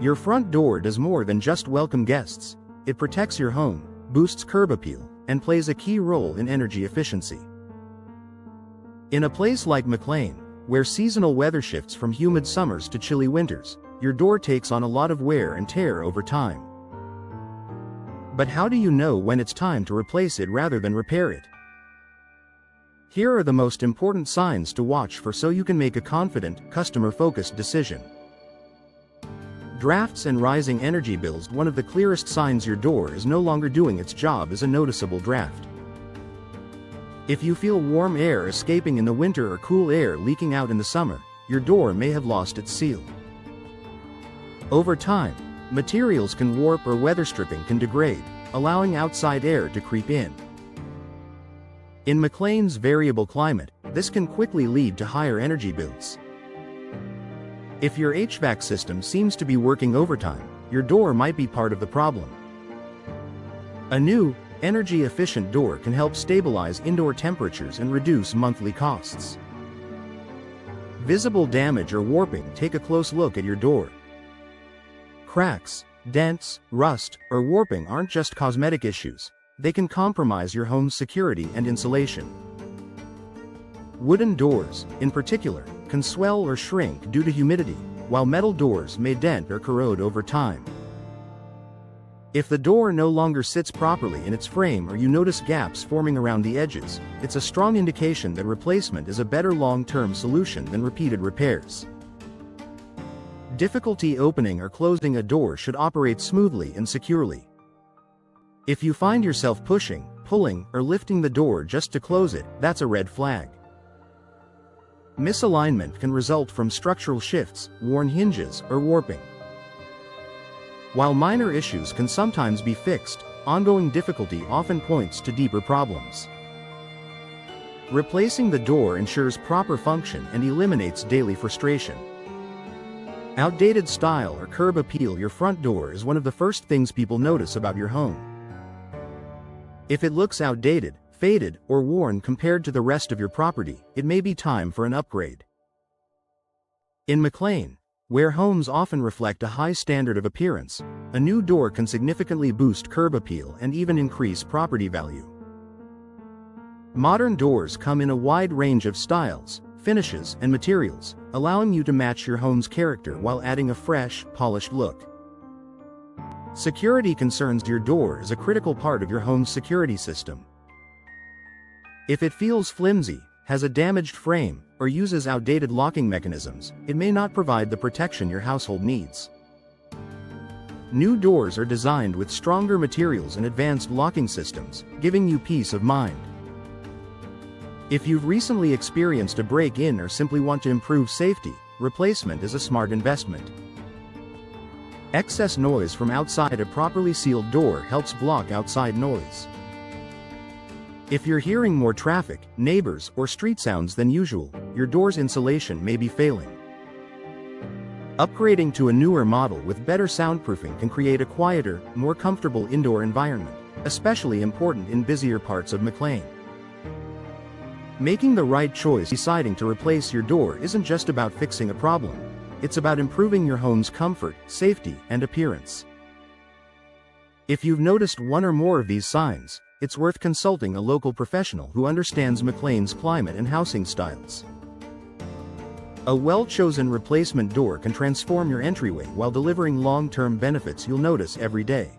Your front door does more than just welcome guests. It protects your home, boosts curb appeal, and plays a key role in energy efficiency. In a place like McLean, where seasonal weather shifts from humid summers to chilly winters, your door takes on a lot of wear and tear over time. But how do you know when it's time to replace it rather than repair it? Here are the most important signs to watch for so you can make a confident, customer-focused decision. Drafts and rising energy bills. One of the clearest signs your door is no longer doing its job is a noticeable draft. If you feel warm air escaping in the winter or cool air leaking out in the summer, your door may have lost its seal. Over time, materials can warp or weather stripping can degrade, allowing outside air to creep in. In McLean's variable climate, this can quickly lead to higher energy bills. If your HVAC system seems to be working overtime, your door might be part of the problem. A new, energy-efficient door can help stabilize indoor temperatures and reduce monthly costs. Visible damage or warping. Take a close look at your door. Cracks, dents, rust, or warping aren't just cosmetic issues. They can compromise your home's security and insulation. Wooden doors, in particular, can swell or shrink due to humidity, while metal doors may dent or corrode over time. If the door no longer sits properly in its frame or you notice gaps forming around the edges, it's a strong indication that replacement is a better long-term solution than repeated repairs. Difficulty opening or closing a door should operate smoothly and securely. If you find yourself pushing, pulling, or lifting the door just to close it, that's a red flag. Misalignment can result from structural shifts, worn hinges, or warping. While minor issues can sometimes be fixed, ongoing difficulty often points to deeper problems. Replacing the door ensures proper function and eliminates daily frustration. Outdated style or curb appeal. Your front door is one of the first things people notice about your home. If it looks outdated, faded, or worn compared to the rest of your property, it may be time for an upgrade. In McLean, where homes often reflect a high standard of appearance, a new door can significantly boost curb appeal and even increase property value. Modern doors come in a wide range of styles, finishes, and materials, allowing you to match your home's character while adding a fresh, polished look. Security concerns. Your door is a critical part of your home's security system. If it feels flimsy, has a damaged frame, or uses outdated locking mechanisms, it may not provide the protection your household needs. New doors are designed with stronger materials and advanced locking systems, giving you peace of mind. If you've recently experienced a break-in or simply want to improve safety, replacement is a smart investment. Excess noise from outside. A properly sealed door helps block outside noise. If you're hearing more traffic, neighbors, or street sounds than usual, your door's insulation may be failing. Upgrading to a newer model with better soundproofing can create a quieter, more comfortable indoor environment, especially important in busier parts of McLean. Making the right choice. Deciding to replace your door isn't just about fixing a problem. It's about improving your home's comfort, safety, and appearance. If you've noticed one or more of these signs, it's worth consulting a local professional who understands McLean's climate and housing styles. A well-chosen replacement door can transform your entryway while delivering long-term benefits you'll notice every day.